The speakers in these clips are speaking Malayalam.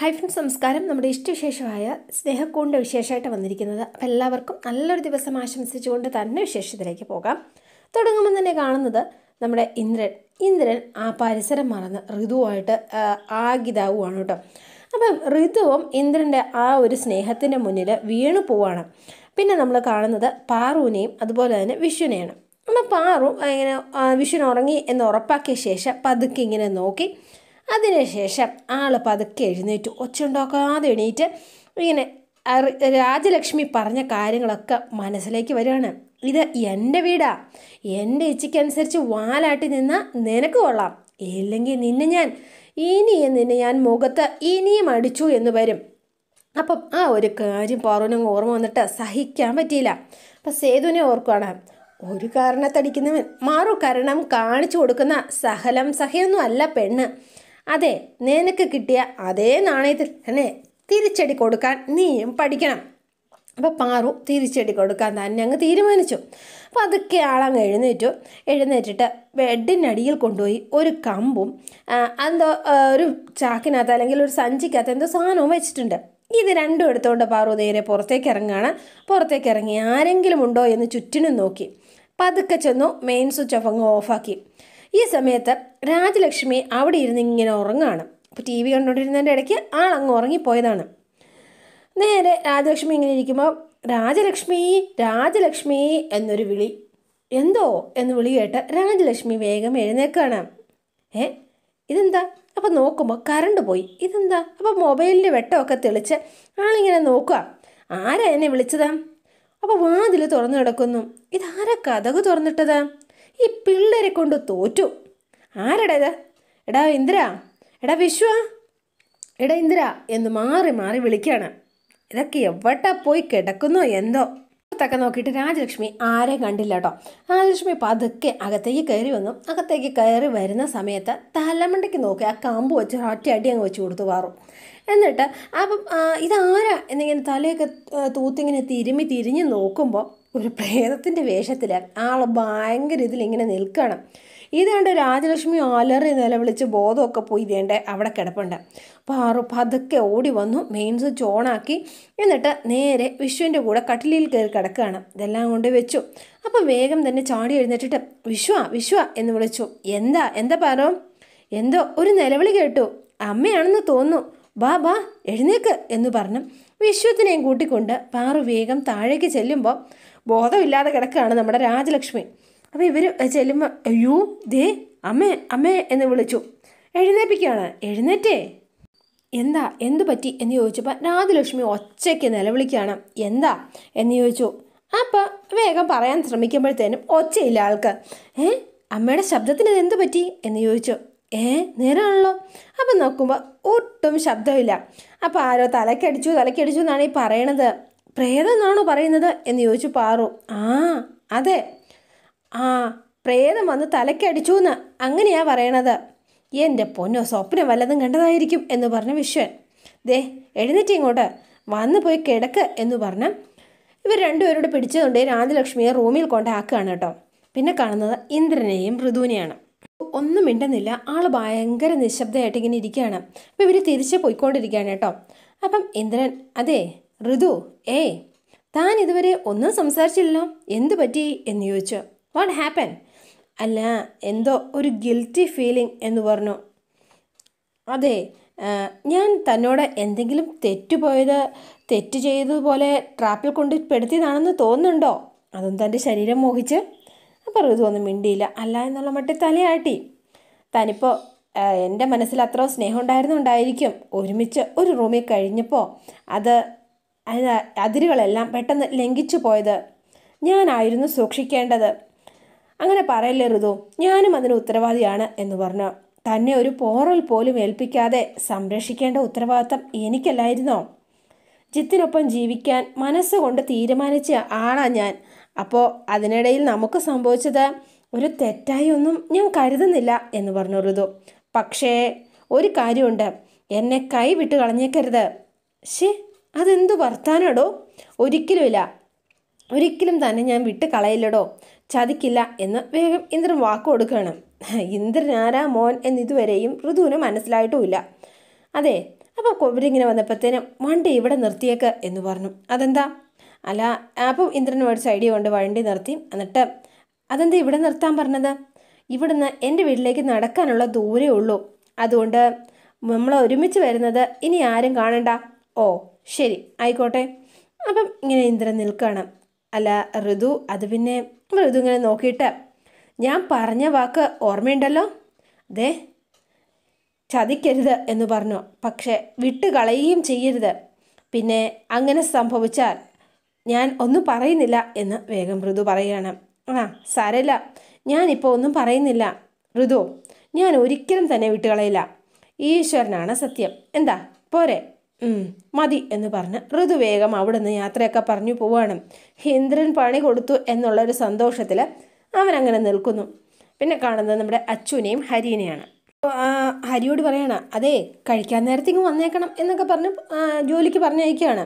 ഹായ് ഫ്രണ്ട്സ്, നമസ്കാരം. നമ്മുടെ ഇഷ്ടവിശേഷമായ സ്നേഹക്കൂടിൻ്റെ വിശേഷമായിട്ട് വന്നിരിക്കുന്നത്. അപ്പോൾ എല്ലാവർക്കും നല്ലൊരു ദിവസം ആശംസിച്ചുകൊണ്ട് തന്നെ വിശേഷത്തിലേക്ക് പോകാം. തുടങ്ങുമ്പോൾ തന്നെ കാണുന്നത് നമ്മുടെ ഇന്ദ്രൻ ആ പരിസരം മറന്ന് ഋതുവായിട്ട് ആകിതാവുകയാണ് കേട്ടോ. അപ്പം ഋതുവും ഇന്ദ്രൻ്റെ ആ ഒരു സ്നേഹത്തിൻ്റെ മുന്നിൽ വീണു പോവാണ്. പിന്നെ നമ്മൾ കാണുന്നത് പാറുവിനെയും അതുപോലെ തന്നെ വിഷുവിനെയാണ്. അപ്പം പാറു ഇങ്ങനെ വിഷുവിന് ഉറങ്ങി എന്ന് ഉറപ്പാക്കിയ ശേഷം പതുക്കെ ഇങ്ങനെ നോക്കി. അതിനുശേഷം ആൾ പതുക്കെ എഴുന്നേറ്റു, ഒച്ചുണ്ടാക്കാതെ എണീറ്റ് ഇങ്ങനെ രാജലക്ഷ്മി പറഞ്ഞ കാര്യങ്ങളൊക്കെ മനസ്സിലേക്ക് വരികയാണ്. ഇത് എൻ്റെ വീടാ, എൻ്റെ ഇച്ഛയ്ക്കനുസരിച്ച് വാലാട്ടി നിന്നാൽ നിനക്ക് കൊള്ളാം, ഇല്ലെങ്കിൽ നിന്നെ ഞാൻ മുഖത്ത് ഇനിയും അടിച്ചു എന്ന് വരും. അപ്പം ആ ഒരു കാര്യം പാറുവിനങ്ങ് ഓർമ്മ വന്നിട്ട് സഹിക്കാൻ പറ്റിയില്ല. അപ്പം സേതുവിനെ ഓർക്കുകയാണ്. ഒരു കാരണത്തടിക്കുന്നവൻ മാറു കാരണം കാണിച്ചു കൊടുക്കുന്ന സഹയൊന്നും അല്ല പെണ്ണ്. അതെ, നിനക്ക് കിട്ടിയ അതേ നാണയത്തിൽ തന്നെ തിരിച്ചടി കൊടുക്കാൻ നീയും പഠിക്കണം. അപ്പോൾ പാറു തിരിച്ചടി കൊടുക്കാൻ തന്നെ അങ്ങ് തീരുമാനിച്ചു. അപ്പോൾ അതൊക്കെ ആളങ്ങ് എഴുന്നേറ്റിട്ട് ബെഡിനടിയിൽ കൊണ്ടുപോയി ഒരു കമ്പും എന്തോ ഒരു ചാക്കിനകത്ത് അല്ലെങ്കിൽ ഒരു സഞ്ചിക്കകത്ത് എന്തോ സാധനവും വെച്ചിട്ടുണ്ട്. ഇത് രണ്ടും എടുത്തുകൊണ്ട് പാറു നേരെ പുറത്തേക്ക് ഇറങ്ങി ആരെങ്കിലും ഉണ്ടോ എന്ന് ചുറ്റിനും നോക്കി. പതുക്കെ ചെന്നു മെയിൻ സ്വിച്ച് അങ്ങ് ഓഫാക്കി. ഈ സമയത്ത് രാജലക്ഷ്മി അവിടെ ഇരുന്ന് ഇങ്ങനെ ഉറങ്ങാണ്. അപ്പോൾ TV കണ്ടുകൊണ്ടിരുന്നതിൻ്റെ ഇടയ്ക്ക് ആളങ്ങ് ഉറങ്ങിപ്പോയതാണ്. നേരെ രാജലക്ഷ്മി ഇങ്ങനെ ഇരിക്കുമ്പോൾ രാജലക്ഷ്മി എന്നൊരു വിളി, എന്തോ എന്ന് വിളി കേട്ട് രാജലക്ഷ്മി വേഗം എഴുന്നേക്കാണ്. ഇതെന്താ? അപ്പം നോക്കുമ്പോൾ കറണ്ട് പോയി. ഇതെന്താ? അപ്പോൾ മൊബൈലിൻ്റെ വെട്ടമൊക്കെ തെളിച്ച് ആളിങ്ങനെ നോക്കുക. ആരാ എന്നെ വിളിച്ചതാ? അപ്പോൾ വാതിൽ തുറന്നു കിടക്കുന്നു. ഇതാരാ കതക് തുറന്നിട്ടതാ? ഈ പിള്ളേരെ കൊണ്ട് തോറ്റു. ആരെടാ ഇത്? എടാ ഇന്ദ്ര, എടാ വിശ്വ, എടാ ഇന്ദ്ര എന്ന് മാറി മാറി വിളിക്കുകയാണ്. ഇതൊക്കെ എവിടെ പോയി കിടക്കുന്നോ എന്തോ. ൊക്കെ നോക്കിയിട്ട് രാജലക്ഷ്മി ആരെയും കണ്ടില്ല കേട്ടോ. രാജലക്ഷ്മി പതുക്കെ അകത്തേക്ക് കയറി വന്നു. അകത്തേക്ക് കയറി വരുന്ന സമയത്ത് തലമണ്ടയ്ക്ക് നോക്കി ആ കമ്പ് വെച്ച് ഒറ്റ അടി അങ്ങ് വെച്ച് കൊടുത്തു പാറും. എന്നിട്ട് അപ്പം ഇതാരാ എന്നിങ്ങനെ തലയൊക്കെ തൂത്തിങ്ങനെ തിരിഞ്ഞ് നോക്കുമ്പോൾ ഒരു പ്രേതത്തിൻ്റെ വേഷത്തിൽ ആൾ ഭയങ്കര ഇതിലിങ്ങനെ നിൽക്കുകയാണ്. ഇതേണ്ട രാജലക്ഷ്മി അലറി നിലവിളിച്ച് ബോധമൊക്കെ പോയി ഇതേണ്ട അവിടെ കിടപ്പുണ്ട്. പാറു പതുക്കെ ഓടി വന്നു, മെയിൻ സ്വിച്ച് ഓണാക്കി. എന്നിട്ട് നേരെ വിശ്വൻ്റെ കൂടെ കട്ടിലിൽ കയറി കിടക്കുകയാണ്. ഇതെല്ലാം കൊണ്ട് വെച്ചു. അപ്പോൾ വേഗം തന്നെ ചാടി എഴുന്നേറ്റിട്ട് വിശ്വ എന്ന് വിളിച്ചു. എന്താ പാറു? എന്തോ ഒരു നിലവിളി കേട്ടു, അമ്മയാണെന്ന് തോന്നുന്നു, ബാ എഴുന്നേക്ക് എന്ന് പറഞ്ഞു വിശ്വത്തിനെയും കൂട്ടിക്കൊണ്ട് പാറു വേഗം താഴേക്ക് ചെല്ലുമ്പോൾ ബോധമില്ലാതെ കിടക്കുകയാണ് നമ്മുടെ രാജലക്ഷ്മി. അപ്പോൾ ഇവർ ചെല്ലുമ്പോൾ അയ്യോ ദേ അമ്മേ എന്ന് വിളിച്ചു. എഴുന്നേപ്പിക്കുകയാണ്. എഴുന്നേറ്റേ, എന്തു പറ്റി എന്ന് ചോദിച്ചപ്പോൾ രാജലക്ഷ്മി ഒച്ചയ്ക്ക് നിലവിളിക്കുകയാണ്. എന്താ എന്ന് ചോദിച്ചു. അപ്പോൾ വേഗം പറയാൻ ശ്രമിക്കുമ്പോഴത്തേനും ഒച്ചയില്ല ആൾക്ക്. അമ്മയുടെ ശബ്ദത്തിന് എന്തു പറ്റി എന്ന് ചോദിച്ചു. നേരാണല്ലോ. അപ്പം നോക്കുമ്പോൾ ഒട്ടും ശബ്ദമില്ല. അപ്പോൾ ആരോ തലക്കടിച്ചു എന്നാണ് ഈ പറയണത്. പ്രേതം എന്നാണോ പറയുന്നത് എന്ന് ചോദിച്ചു പാറു. അതെ, പ്രേതം വന്ന് തലക്കടിച്ചു എന്ന് അങ്ങനെയാ പറയണത്. എൻ്റെ പൊന്നോ, സ്വപ്നം വല്ലതും കണ്ടതായിരിക്കും എന്ന് പറഞ്ഞ വിശ്വൻ. ദേ എഴുന്നേറ്റ് ഇങ്ങോട്ട് വന്ന് പോയി കിടക്ക് എന്ന് പറഞ്ഞ് ഇവർ രണ്ടുപേരോട് പിടിച്ചതുകൊണ്ട് രാജലക്ഷ്മിയെ റൂമിൽ കൊണ്ടാക്കുകയാണ് കേട്ടോ. പിന്നെ കാണുന്നത് ഇന്ദ്രനെയും ഋതുവിനെയാണ്. ഒന്നും മിണ്ടുന്നില്ല. ആൾ ഭയങ്കര നിശബ്ദമായിട്ട് ഇങ്ങനെ ഇരിക്കുകയാണ്. അപ്പോൾ ഇവർ തിരിച്ച് പോയിക്കൊണ്ടിരിക്കുകയാണ് കേട്ടോ. അപ്പം ഇന്ദ്രൻ, അതെ ഋതു, താൻ ഇതുവരെ ഒന്നും സംസാരിച്ചില്ലല്ലോ, എന്തു പറ്റി എന്ന് ചോദിച്ചു. What happen? അല്ല, എന്തോ ഒരു ഗിൽറ്റി ഫീലിംഗ് എന്ന് പറഞ്ഞു. അതെ, ഞാൻ തന്നോട് എന്തെങ്കിലും തെറ്റ് ചെയ്തതുപോലെ ട്രാപ്പിൽ കൊണ്ട് പെടുത്തിയതാണെന്ന് തോന്നുന്നുണ്ടോ? അതും തൻ്റെ ശരീരം മോഹിച്ച്. അപ്പോൾ ഋതു ഒന്നും മിണ്ടിയില്ല. അല്ല എന്നുള്ള മട്ടിൽ തലയാട്ടി. താനിപ്പോൾ എൻ്റെ മനസ്സിൽ അത്ര സ്നേഹം ഉണ്ടായിരുന്നുണ്ടായിരിക്കും. ഒരുമിച്ച് ഒരു റൂമിൽ കഴിഞ്ഞപ്പോൾ അതിരുകളെല്ലാം പെട്ടെന്ന് ലംഘിച്ചു പോയത് ഞാനായിരുന്നു സൂക്ഷിക്കേണ്ടത്. അങ്ങനെ പറയല്ലേ ഋതു, ഞാനും അതിന് ഉത്തരവാദിയാണ് എന്ന് പറഞ്ഞു. തന്നെ ഒരു പോറൽ പോലും ഏൽപ്പിക്കാതെ സംരക്ഷിക്കേണ്ട ഉത്തരവാദിത്തം എനിക്കല്ലായിരുന്നോ? ജിത്തിനൊപ്പം ജീവിക്കാൻ മനസ്സുകൊണ്ട് തീരുമാനിച്ച ആളാ ഞാൻ. അപ്പോൾ അതിനിടയിൽ നമുക്ക് സംഭവിച്ചത് ഒരു തെറ്റായി ഒന്നും ഞാൻ കരുതുന്നില്ല എന്ന് പറഞ്ഞു ഋതു. പക്ഷേ ഒരു കാര്യമുണ്ട്, എന്നെ കൈവിട്ട് കളഞ്ഞേക്കരുത്. അതെന്തു വർത്താനടോ? ഒരിക്കലും തന്നെ ഞാൻ വിട്ട് കളയില്ലടോ, ചതിക്കില്ല എന്ന് വേഗം ഇന്ദ്രൻ വാക്ക് കൊടുക്കുകയാണ്. ഇന്ദ്രൻ ആരാ മോൻ എന്നിതുവരെയും ഋതുവിന് മനസ്സിലായിട്ടുമില്ല. അതെ, അപ്പോൾ ഇവരിങ്ങനെ വന്നപ്പോഴത്തേനും വണ്ടി ഇവിടെ നിർത്തിയേക്ക് എന്ന് പറഞ്ഞു. അതെന്താ? അല്ല, അപ്പം ഇന്ദ്രൻ മേടിച്ച ഐഡിയ കൊണ്ട് വണ്ടി നിർത്തി. എന്നിട്ട് അതെന്താ ഇവിടെ നിർത്താൻ പറഞ്ഞത്? ഇവിടുന്ന് എൻ്റെ വീട്ടിലേക്ക് നടക്കാനുള്ള ദൂരേ ഉള്ളൂ, അതുകൊണ്ട് നമ്മൾ ഒരുമിച്ച് വരുന്നത് ഇനി ആരും കാണണ്ട. ഓ ശരി, ആയിക്കോട്ടെ. അപ്പം ഇങ്ങനെ ഇന്ദ്രൻ നിൽക്കണം. അല്ല ഋതു, അത് പിന്നെ ഋതു ഇങ്ങനെ നോക്കിയിട്ട്, ഞാൻ പറഞ്ഞ വാക്ക് ഓർമ്മയുണ്ടല്ലോ, ദേ ചതിക്കരുത് എന്ന് പറഞ്ഞു. പക്ഷെ വിട്ടുകളയുകയും ചെയ്യരുത്. പിന്നെ അങ്ങനെ സംഭവിച്ചാൽ ഞാൻ ഒന്നും പറയുന്നില്ല എന്ന് വേഗം ഋതു പറയുകയാണ്. ആ സാരമില്ല, ഞാനിപ്പോൾ ഒന്നും പറയുന്നില്ല ഋതു, ഞാൻ ഒരിക്കലും തന്നെ വിട്ടുകളയില്ല. ഈശ്വരനാണ് സത്യം. എന്താ പോരെ? മതി എന്ന് പറഞ്ഞ് ഋതു വേഗം അവിടെ നിന്ന് യാത്രയൊക്കെ പറഞ്ഞു പോവാണ്. ഇന്ദ്രൻ പണി കൊടുത്തു എന്നുള്ളൊരു സന്തോഷത്തിൽ അവനങ്ങനെ നിൽക്കുന്നു. പിന്നെ കാണുന്നത് നമ്മുടെ അച്ചുവിനെയും ഹരിനെയാണ്. ഹരിയോട് പറയണ, അതെ കഴിക്കാൻ നേരത്തേക്ക് വന്നേക്കണം എന്നൊക്കെ പറഞ്ഞ് ജോലിക്ക് പറഞ്ഞയക്കുകയാണ്.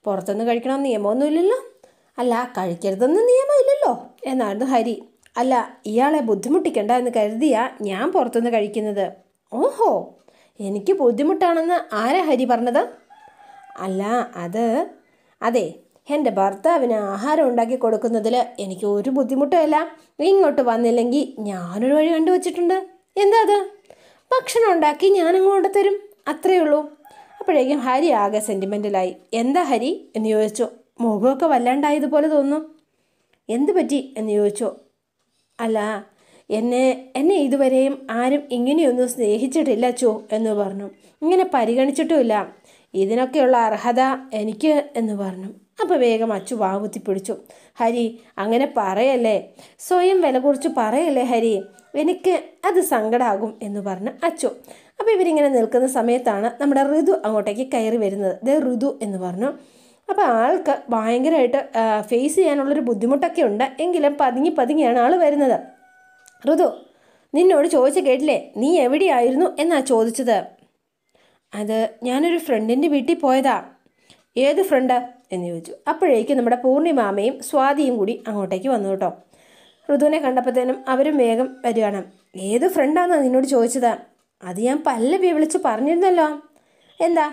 പുറത്തുനിന്ന് കഴിക്കണം നിയമമൊന്നുമില്ലല്ലോ. അല്ല, കഴിക്കരുതെന്ന് നിയമമില്ലല്ലോ എന്നായിരുന്നു ഹരി. അല്ല, ഇയാളെ ബുദ്ധിമുട്ടിക്കണ്ട എന്ന് കരുതിയാ ഞാൻ പുറത്തുനിന്ന് കഴിക്കുന്നത്. ഓഹോ, എനിക്ക് ബുദ്ധിമുട്ടാണെന്ന് ആരാ ഹരി പറഞ്ഞത്? അല്ല അതെ, എൻ്റെ ഭർത്താവിന് ആഹാരം ഉണ്ടാക്കി കൊടുക്കുന്നതിൽ എനിക്ക് ഒരു ബുദ്ധിമുട്ടുമില്ല. ഇങ്ങോട്ട് വന്നില്ലെങ്കിൽ ഞാനൊരു വഴി കണ്ടുവച്ചിട്ടുണ്ട്. എന്താ അത്? ഭക്ഷണം ഉണ്ടാക്കി ഞാനങ്ങോട്ട് തരും, അത്രയേ ഉള്ളൂ. അപ്പോഴേക്കും ഹരി ആകെ സെൻറ്റിമെൻ്റലായി. എന്താ ഹരി എന്ന് ചോദിച്ചു. മുഖമൊക്കെ വല്ലാണ്ടായതുപോലെ തോന്നുന്നു. എന്ത് പറ്റി എന്ന് ചോദിച്ചു. അല്ല, എന്നെ ഇതുവരെയും ആരും ഇങ്ങനെയൊന്നും സ്നേഹിച്ചിട്ടില്ല അച്ചു എന്ന് പറഞ്ഞു. ഇങ്ങനെ പരിഗണിച്ചിട്ടുമില്ല. ഇതിനൊക്കെയുള്ള അർഹത എനിക്ക് എന്ന് പറഞ്ഞു. അപ്പോൾ വേഗം അച്ചു വാകുത്തി പിടിച്ചു. ഹരി അങ്ങനെ പറയല്ലേ, സ്വയം വില കുറിച്ച് പറയല്ലേ ഹരി, എനിക്ക് അത് സങ്കടമാകും എന്ന് പറഞ്ഞു അച്ചു. അപ്പോൾ ഇവരിങ്ങനെ നിൽക്കുന്ന സമയത്താണ് നമ്മുടെ ഋതു അങ്ങോട്ടേക്ക് കയറി വരുന്നത്. ദേ ഋതു എന്ന് പറഞ്ഞു. അപ്പോൾ ആൾക്ക് ഭയങ്കരമായിട്ട് ഫേസ് ചെയ്യാനുള്ളൊരു ബുദ്ധിമുട്ടൊക്കെ ഉണ്ട്, എങ്കിലും പതുങ്ങിയാണ് ആൾ വരുന്നത്. ഋതു, നിന്നോട് ചോദിച്ചു കേട്ടില്ലേ, നീ എവിടെയായിരുന്നു എന്നാ ചോദിച്ചത്? അത് ഞാനൊരു ഫ്രണ്ടിൻ്റെ വീട്ടിൽ പോയതാ. ഏത് ഫ്രണ്ട് എന്ന് ചോദിച്ചു. അപ്പോഴേക്കും നമ്മുടെ പൂർണിമാമയും സ്വാതിയും കൂടി അങ്ങോട്ടേക്ക് വന്നു കേട്ടോ. ഋതുവിനെ കണ്ടപ്പോഴത്തേനും അവരും വേഗം വരികയാണ്. ഏത് ഫ്രണ്ടാണെന്നാണ് നിന്നോട് ചോദിച്ചത്? അത് ഞാൻ പല്ലവിയെ വിളിച്ച് പറഞ്ഞിരുന്നല്ലോ. എന്താ,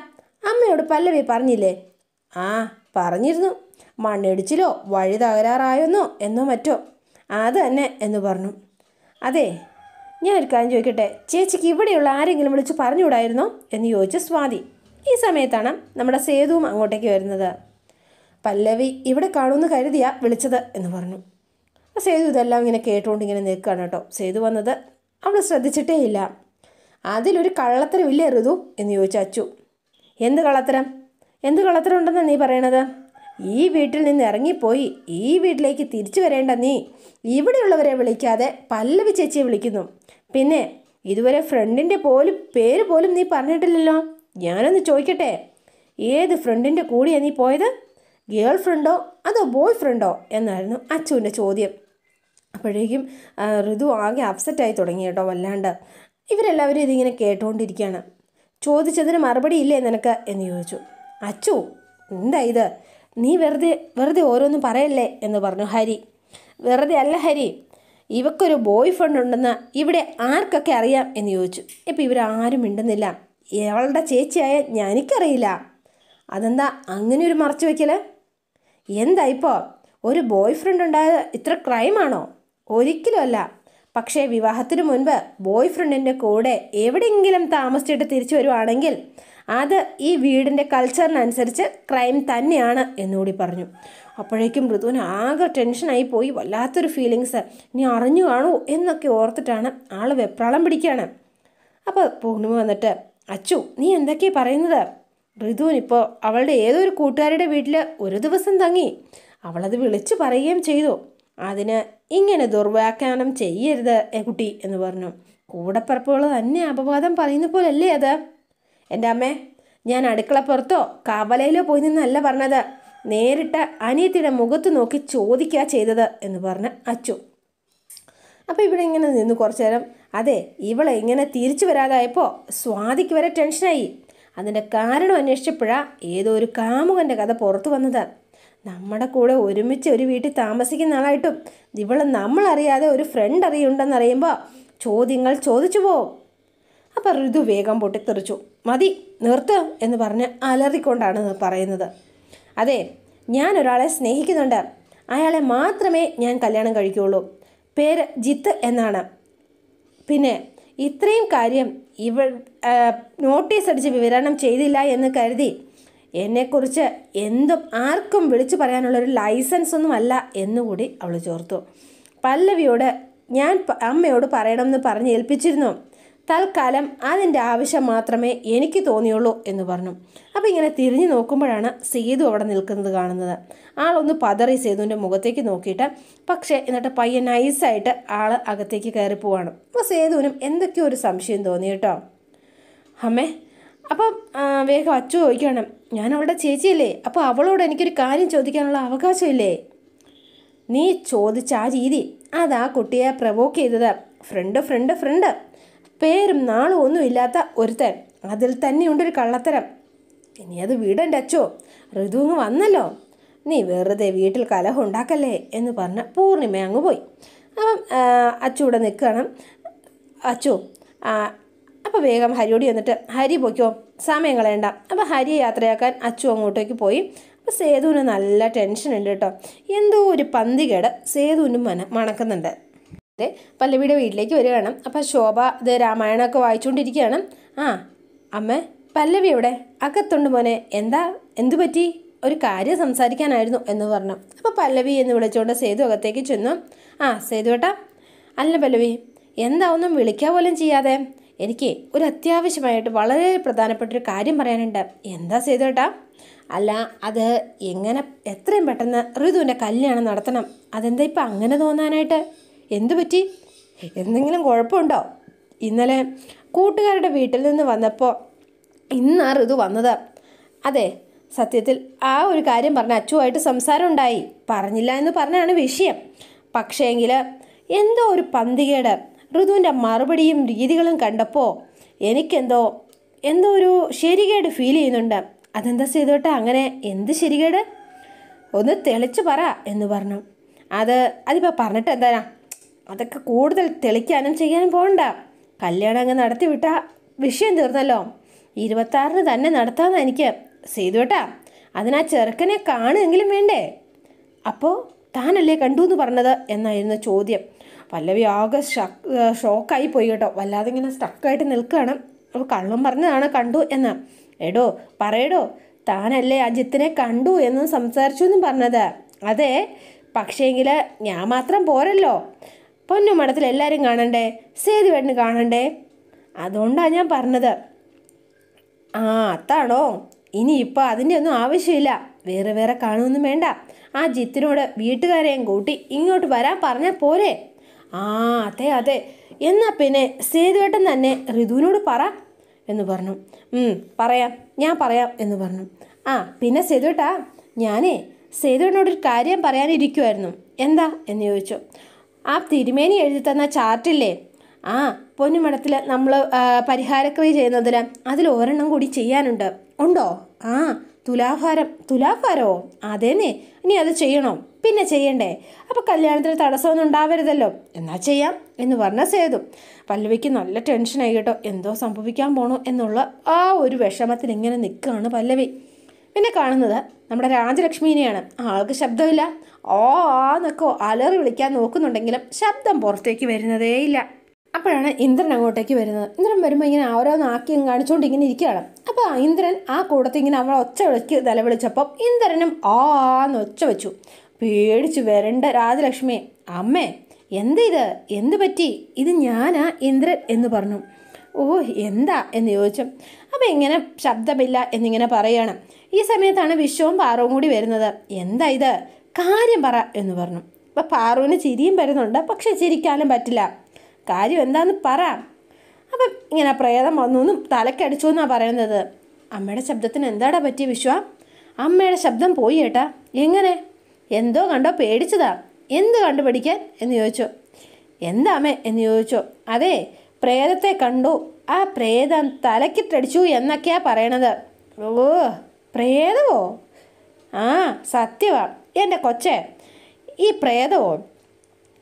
അമ്മയോട് പല്ലവി പറഞ്ഞില്ലേ? ആ പറഞ്ഞിരുന്നു, മണ്ണിടിച്ചിലോ വഴി തകരാറായെന്നോ എന്നോ മറ്റോ, അത് തന്നെ എന്ന് പറഞ്ഞു. അതെ, ഞാൻ ഒരു കാര്യം ചോദിക്കട്ടെ, ചേച്ചിക്ക് ഇവിടെയുള്ള ആരെങ്കിലും വിളിച്ച് പറഞ്ഞുകൂടായിരുന്നോ എന്ന് ചോദിച്ചു സ്വാതി. ഈ സമയത്താണ് നമ്മുടെ സേതുവും അങ്ങോട്ടേക്ക് വരുന്നത്. പല്ലവി ഇവിടെ കാണുമെന്ന് കരുതിയാ വിളിച്ചത് എന്ന് പറഞ്ഞു. സേതു ഇതെല്ലാം ഇങ്ങനെ കേട്ടുകൊണ്ട് ഇങ്ങനെ നിൽക്കുകയാണ് കേട്ടോ. സേതു വന്നത് അവൾ ശ്രദ്ധിച്ചിട്ടേ ഇല്ല. അതിലൊരു കള്ളത്തരമില്ലേ ഋതു എന്ന് ചോദിച്ചു അച്ചു. എന്ത് കള്ളത്തരം ഉണ്ടെന്നാണ് നീ പറയണത്? ഈ വീട്ടിൽ നിന്ന് ഇറങ്ങിപ്പോയി ഈ വീട്ടിലേക്ക് തിരിച്ചു വരേണ്ട നീ ഇവിടെയുള്ളവരെ വിളിക്കാതെ പല്ലവി ചേച്ചിയെ വിളിക്കുന്നു. പിന്നെ ഇതുവരെ ഫ്രണ്ടിൻ്റെ പേര് പോലും നീ പറഞ്ഞിട്ടില്ലല്ലോ. ഞാനൊന്ന് ചോദിക്കട്ടെ, ഏത് ഫ്രണ്ടിൻ്റെ കൂടെയാണ് നീ പോയത്? ഗേൾ ഫ്രണ്ടോ അതോ ബോയ് ഫ്രണ്ടോ എന്നായിരുന്നു അച്ചുവിൻ്റെ ചോദ്യം. അപ്പോഴേക്കും ഋതു ആകെ അപ്സെറ്റായി തുടങ്ങി കേട്ടോ, വല്ലാണ്ട്. ഇവരെല്ലാവരും ഇതിങ്ങനെ കേട്ടുകൊണ്ടിരിക്കുകയാണ്. ചോദിച്ചതിന് മറുപടി ഇല്ലേ നിനക്ക് എന്ന് ചോദിച്ചു. അച്ചു, എന്താ ഇത്, നീ വെറുതെ ഓരോന്നും പറയല്ലേ എന്ന് പറഞ്ഞു ഹരി. വെറുതെ അല്ല ഹരി, ഇവക്കൊരു ബോയ് ഫ്രണ്ട് ഉണ്ടെന്ന് ഇവിടെ ആർക്കൊക്കെ അറിയാം എന്ന് ചോദിച്ചു. ഇപ്പം ഇവരാരും മിണ്ടുന്നില്ല. അവളുടെ ചേച്ചിയായ എനിക്കറിയില്ല. അതെന്താ അങ്ങനെ ഒരു മറച്ചു വയ്ക്കൽ? എന്താ ഇപ്പോൾ ഒരു ബോയ് ഫ്രണ്ട് ഉണ്ടായത് ഇത്ര ക്രൈമാണോ? ഒരിക്കലും അല്ല. പക്ഷേ വിവാഹത്തിന് മുൻപ് ബോയ് ഫ്രണ്ടിൻ്റെ കൂടെ എവിടെയെങ്കിലും താമസിച്ചിട്ട് തിരിച്ചു വരുവാണെങ്കിൽ അത് ഈ വീടിൻ്റെ കൾച്ചറിനനുസരിച്ച് ക്രൈം തന്നെയാണ് എന്നുകൂടി പറഞ്ഞു. അപ്പോഴേക്കും ഋതുവിന് ആകെ ടെൻഷനായി പോയി, വല്ലാത്തൊരു ഫീലിങ്സ്. ഇനി അറിഞ്ഞു കാണൂ എന്നൊക്കെ ഓർത്തിട്ടാണ് ആൾ വെപ്രാളം പിടിക്കുകയാണ്. അപ്പോൾ പൂർണിമ വന്നിട്ട്, അച്ചു നീ എന്തൊക്കെയാണ് പറയുന്നത്? ഋതുവിനിപ്പോൾ അവളുടെ ഏതൊരു കൂട്ടുകാരുടെ വീട്ടിൽ ഒരു ദിവസം തങ്ങി. അവളത് വിളിച്ചു പറയുകയും ചെയ്തു. അതിന് ഇങ്ങനെ ദുർവ്യാഖ്യാനം ചെയ്യരുത് കുട്ടി എന്ന് പറഞ്ഞു. കൂടപ്പറപ്പുകൾ തന്നെ അപവാദം പറയുന്ന പോലല്ലേ അത്? എൻ്റെ അമ്മേ, ഞാൻ അടുക്കളപ്പുറത്തോ കവലയിലോ പോയി നിന്നല്ല പറഞ്ഞത്, നേരിട്ട് അനിയത്തിയുടെ മുഖത്ത് നോക്കി ചോദിക്കുക ചെയ്തത് എന്ന് പറഞ്ഞ് അച്ചു. അപ്പോൾ ഇവിടെ ഇങ്ങനെ നിന്ന് കുറച്ചു നേരം. അതെ, ഇവളെ ഇങ്ങനെ തിരിച്ചു വരാതായപ്പോൾ സ്വാതിക്ക് വരെ ടെൻഷനായി. അതിൻ്റെ കാരണം അന്വേഷിച്ചപ്പോഴാണ് ഏതോ ഒരു കാമുകൻ്റെ കഥ പുറത്തു വന്നത്. നമ്മുടെ കൂടെ ഒരുമിച്ച് ഒരു വീട്ടിൽ താമസിക്കുന്ന ആളായിട്ടും ഇവളെ നമ്മളറിയാതെ ഒരു ഫ്രണ്ട് അറിയുണ്ടെന്നറിയുമ്പോൾ ചോദ്യങ്ങൾ ചോദിച്ചു പോവും. അപ്പോൾ ഋതു വേഗം പൊട്ടിത്തെറിച്ചു. മതി നിർത്ത് എന്ന് പറഞ്ഞ് അലറിക്കൊണ്ടാണ് പറയുന്നത്. അതെ, ഞാൻ ഒരാളെ സ്നേഹിക്കുന്നുണ്ട്. അയാളെ മാത്രമേ ഞാൻ കല്യാണം കഴിക്കുകയുള്ളൂ. പേര് ജിത്ത് എന്നാണ്. പിന്നെ ഇത്രയും കാര്യം നോട്ടീസ് അടിച്ച് വിവരണം ചെയ്തില്ല എന്ന് കരുതി എന്നെക്കുറിച്ച് എന്തും ആർക്കും വിളിച്ചു പറയാനുള്ളൊരു ലൈസൻസ് ഒന്നുമല്ല എന്നുകൂടി അവൾ ചേർത്തു. പല്ലവിയോട് ഞാൻ അമ്മയോട് പറയണമെന്ന് പറഞ്ഞ് ഏൽപ്പിച്ചിരുന്നു. തൽക്കാലം അതിൻ്റെ ആവശ്യം മാത്രമേ എനിക്ക് തോന്നിയുള്ളൂ എന്ന് പറഞ്ഞു. അപ്പോൾ ഇങ്ങനെ തിരിഞ്ഞു നോക്കുമ്പോഴാണ് സേതു അവിടെ നിൽക്കുന്നത് കാണുന്നത്. ആളൊന്ന് പതറി സേതുവിൻ്റെ മുഖത്തേക്ക് നോക്കിയിട്ട്, പക്ഷേ എന്നിട്ട് പയ്യൻ നൈസായിട്ട് ആൾ അകത്തേക്ക് കയറി പോവാണ്. അപ്പോൾ സേതുവിനും എന്തൊക്കെയോ ഒരു സംശയം തോന്നി കേട്ടോ. അമ്മേ, അപ്പം വേഗം അച്ചു ചോദിക്കണം, ഞാൻ അവളുടെ ചേച്ചിയല്ലേ, അപ്പോൾ അവളോട് എനിക്കൊരു കാര്യം ചോദിക്കാനുള്ള അവകാശമില്ലേ? നീ ചോദിച്ച ആ രീതി അതാ കുട്ടിയെ പ്രവോക്ക് ചെയ്തത്. ഫ്രണ്ട് പേരും നാളും ഒന്നുമില്ലാത്ത ഒരുത്തൻ, അതിൽ തന്നെയുണ്ടൊരു കള്ളത്തരം. ഇനി അത് വീടെൻ്റെ അച്ചോ, ഋതുങ്ങ് വന്നല്ലോ, നീ വെറുതെ വീട്ടിൽ കലഹം ഉണ്ടാക്കല്ലേ എന്ന് പറഞ്ഞ് പൂർണിമ അങ്ങ് പോയി. അപ്പം അച്ചു ഇവിടെ നിൽക്കുകയാണ്. അച്ചു അപ്പോൾ വേഗം ഹരിയോടി വന്നിട്ട്, ഹരി പോയിക്കോ, സമയം കളയണ്ട. അപ്പോൾ ഹരിയെ യാത്രയാക്കാൻ അച്ചു അങ്ങോട്ടേക്ക് പോയി. അപ്പോൾ സേതുവിന് നല്ല ടെൻഷൻ ഉണ്ട് കേട്ടോ. എന്തോ ഒരു പന്തികേട് സേതുവിന് മണക്കുന്നുണ്ട്. അതെ, പല്ലവിയുടെ വീട്ടിലേക്ക് വരികയാണ്. അപ്പോൾ ശോഭ ഇത് രാമായണമൊക്കെ വായിച്ചുകൊണ്ടിരിക്കുകയാണ്. ആ അമ്മ, പല്ലവി എവിടെ? അകത്തുണ്ട് മോനെ. എന്തു പറ്റി? ഒരു കാര്യം സംസാരിക്കാനായിരുന്നു എന്ന് പറഞ്ഞു. അപ്പോൾ പല്ലവി എന്ന് വിളിച്ചുകൊണ്ട് സേതു അകത്തേക്ക് ചെന്നു. ആ സേതു ഏട്ടാ. അല്ല പല്ലവി, എന്താ ഒന്നും വിളിക്കുക പോലും ചെയ്യാതെ? എനിക്ക് ഒരു അത്യാവശ്യമായിട്ട് വളരെ പ്രധാനപ്പെട്ടൊരു കാര്യം പറയാനുണ്ട്. എന്താ സേതു ഏട്ടാ? അല്ല, അത് എത്രയും പെട്ടെന്ന് ഋതുവിൻ്റെ കല്യാണം നടത്തണം. അതെന്താ ഇപ്പം അങ്ങനെ തോന്നാനായിട്ട്? എന്തു പറ്റി? എന്തെങ്കിലും കുഴപ്പമുണ്ടോ? ഇന്നലെ കൂട്ടുകാരുടെ വീട്ടിൽ നിന്ന് വന്നപ്പോൾ ഇന്നാ ഋതു വന്നത്. അതെ, സത്യത്തിൽ ആ ഒരു കാര്യം പറഞ്ഞ അച്ചുവായിട്ട് സംസാരം ഉണ്ടായി. പറഞ്ഞില്ല എന്ന് പറഞ്ഞാണ് വിഷയം. പക്ഷേങ്കിൽ എന്തോ ഒരു പന്തികേട് ഋതുവിൻ്റെ മറുപടിയും രീതികളും കണ്ടപ്പോൾ എനിക്കെന്തോ ഒരു ശരികേട് ഫീൽ ചെയ്യുന്നുണ്ട്. അതെന്താ ചെയ്തോട്ടെ അങ്ങനെ? എന്ത് ശരികേട്? ഒന്ന് തെളിച്ച് പറ എന്ന് പറഞ്ഞു. അതിപ്പോൾ പറഞ്ഞിട്ട് എന്താ? അതൊക്കെ കൂടുതൽ തെളിക്കാനും ചെയ്യാനും പോകണ്ട. കല്യാണം അങ്ങ് നടത്തി വിട്ടാൽ വിഷയം തീർന്നല്ലോ. 26-ന് തന്നെ നടത്താമെന്ന് എനിക്ക്. സേതുവേട്ടാ, അതിനാ ചെറുക്കനെ കാണുമെങ്കിലും വേണ്ടേ? അപ്പോൾ താനല്ലേ കണ്ടു എന്ന് പറഞ്ഞത് എന്നായിരുന്നു ചോദ്യം. പല്ലവി ആകെ ഷോക്കായി പോയി കേട്ടോ. വല്ലാതെ ഇങ്ങനെ സ്റ്റക്കായിട്ട് നിൽക്കുകയാണ്. അപ്പോൾ കള്ളം പറഞ്ഞതാണ് കണ്ടു എന്ന്. എടോ പറയടോ, താനല്ലേ ആ ജിത്തിനെ കണ്ടു എന്നും സംസാരിച്ചു എന്നും പറഞ്ഞത്? അതെ, പക്ഷേങ്കിൽ ഞാൻ മാത്രം പോരല്ലോ. പൊന്നുമടത്തിൽ എല്ലാവരും കാണണ്ടേ? സേതുവേട്ടന് കാണണ്ടേ? അതുകൊണ്ടാണ് ഞാൻ പറഞ്ഞത്. ആ അതാണോ? ഇനിയിപ്പോൾ അതിൻ്റെ ഒന്നും ആവശ്യമില്ല. വേറെ കാണുമൊന്നും വേണ്ട. ആ ജിത്തിനോട് വീട്ടുകാരെയും കൂട്ടി ഇങ്ങോട്ട് വരാൻ പറഞ്ഞാൽ പോരെ? ആ അതെ. എന്നാൽ പിന്നെ സേതുവേട്ടൻ തന്നെ ഋതുവിനോട് പറ എന്ന് പറഞ്ഞു. ഞാൻ പറയാം എന്ന് പറഞ്ഞു. ആ പിന്നെ സേതുവേട്ടാ, ഞാനേ സേതുവേട്ടനോടൊരു കാര്യം പറയാനിരിക്കുമായിരുന്നു. എന്താ എന്ന് ചോദിച്ചു. ആ തിരുമേനി എഴുതി തന്ന ചാർട്ടില്ലേ, ആ പൊന്നുമടത്തിൽ നമ്മൾ പരിഹാരക്രിയ ചെയ്യുന്നതിന് അതിൽ ഒരെണ്ണം കൂടി ചെയ്യാനുണ്ട്. ഉണ്ടോ? ആ തുലാഭാരമോ? അതേന്നേ. ഇനി അത് ചെയ്യണോ? പിന്നെ ചെയ്യണ്ടേ? അപ്പോൾ കല്യാണത്തിന് തടസ്സമൊന്നും ഉണ്ടാവരുതല്ലോ. എന്നാൽ ചെയ്യാം എന്ന് പറഞ്ഞ സേതു. പല്ലവിക്ക് നല്ല ടെൻഷനായി കേട്ടോ. എന്തോ സംഭവിക്കാൻ പോണോ എന്നുള്ള ആ ഒരു വിഷമത്തിൽ ഇങ്ങനെ നിൽക്കുകയാണ് പല്ലവി. പിന്നെ കാണുന്നത് നമ്മുടെ രാജലക്ഷ്മീനെയാണ്. ആൾക്ക് ശബ്ദമില്ല. എന്നൊക്കെ അലറി വിളിക്കാൻ നോക്കുന്നുണ്ടെങ്കിലും ശബ്ദം പുറത്തേക്ക് വരുന്നതേയില്ല. അപ്പോഴാണ് ഇന്ദ്രൻ അങ്ങോട്ടേക്ക് വരുന്നത്. ഇന്ദ്രൻ വരുമ്പോൾ ഇങ്ങനെ ഓരോന്ന് ആക്കി കാണിച്ചുകൊണ്ട് ഇങ്ങനെ ഇരിക്കുകയാണ്. അപ്പോൾ ഇന്ദ്രൻ ആ കൂടത്തിൽ ഇങ്ങനെ അവളെ ഒച്ച വിളിക്ക് നിലവിളിച്ചപ്പം ഇന്ദ്രനും എന്ന് ഒച്ച വെച്ചു. പേടിച്ചു വരണ്ട രാജലക്ഷ്മി. അമ്മേ, എന്ത് പറ്റി? ഇത് ഞാനാ ഇന്ദ്രൻ എന്ന് പറഞ്ഞു. എന്താ എന്ന് ചോദിച്ചു. അപ്പം ഇങ്ങനെ ശബ്ദമില്ല എന്നിങ്ങനെ പറയുകയാണ്. ഈ സമയത്താണ് വിശ്വവും പാറുവും കൂടി വരുന്നത്. എന്താ ഇത്? കാര്യം പറ എന്ന് പറഞ്ഞു. അപ്പം പാറുവിന് ചിരിയും വരുന്നുണ്ട്. പക്ഷെ ചിരിക്കാനും പറ്റില്ല. കാര്യം എന്താന്ന് പറ. അപ്പം ഇങ്ങനെ പ്രേതം വന്നു തലക്കടിച്ചു എന്നാണ് പറയുന്നത്. അമ്മയുടെ ശബ്ദത്തിന് എന്താടാ പറ്റിയ വിശ്വ? അമ്മയുടെ ശബ്ദം പോയി ഏട്ടാ. എങ്ങനെ? എന്തോ കണ്ടോ പേടിച്ചതാ. എന്ത് കണ്ടുപിടിക്കാൻ എന്ന് ചോദിച്ചു. എന്താ അമ്മേ എന്ന് ചോദിച്ചു. അതെ, പ്രേതത്തെ കണ്ടു. ആ പ്രേതം തലക്കിട്ടടിച്ചു എന്നൊക്കെയാ പറയണത്. പ്രേതമോ? സത്യമാ എൻ്റെ കൊച്ചേ. ഈ പ്രേതമോ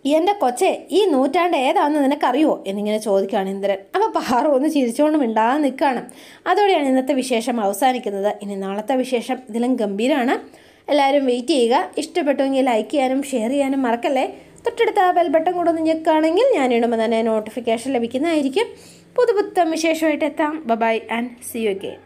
എൻ്റെ കൊച്ചെ, ഈ നൂറ്റാണ്ട് ഏതാണെന്ന് നിനക്കറിയുമോ എന്നിങ്ങനെ ചോദിക്കുകയാണ് ഇന്ദ്രൻ. അപ്പോൾ പാറു ഒന്ന് ചിരിച്ചുകൊണ്ട് മിണ്ടാതെ നിൽക്കുകയാണ്. അതോടെയാണ് ഇന്നത്തെ വിശേഷം അവസാനിക്കുന്നത്. ഇനി നാളത്തെ വിശേഷം ഇതിലും ഗംഭീരമാണ്. എല്ലാവരും വെയിറ്റ് ചെയ്യുക. ഇഷ്ടപ്പെട്ടുവെങ്കിൽ ലൈക്ക് ചെയ്യാനും ഷെയർ ചെയ്യാനും മറക്കല്ലേ. തൊട്ടടുത്ത ബെൽ ബട്ടൺ കൂടെ ഒന്ന് ഞെക്കുകയാണെങ്കിൽ ഞാൻ ഇടുമ്പോൾ തന്നെ നോട്ടിഫിക്കേഷൻ ലഭിക്കുന്നതായിരിക്കും. പുതുപുത്തൻ വിശേഷമായിട്ട് എത്താം. Bye and see you again.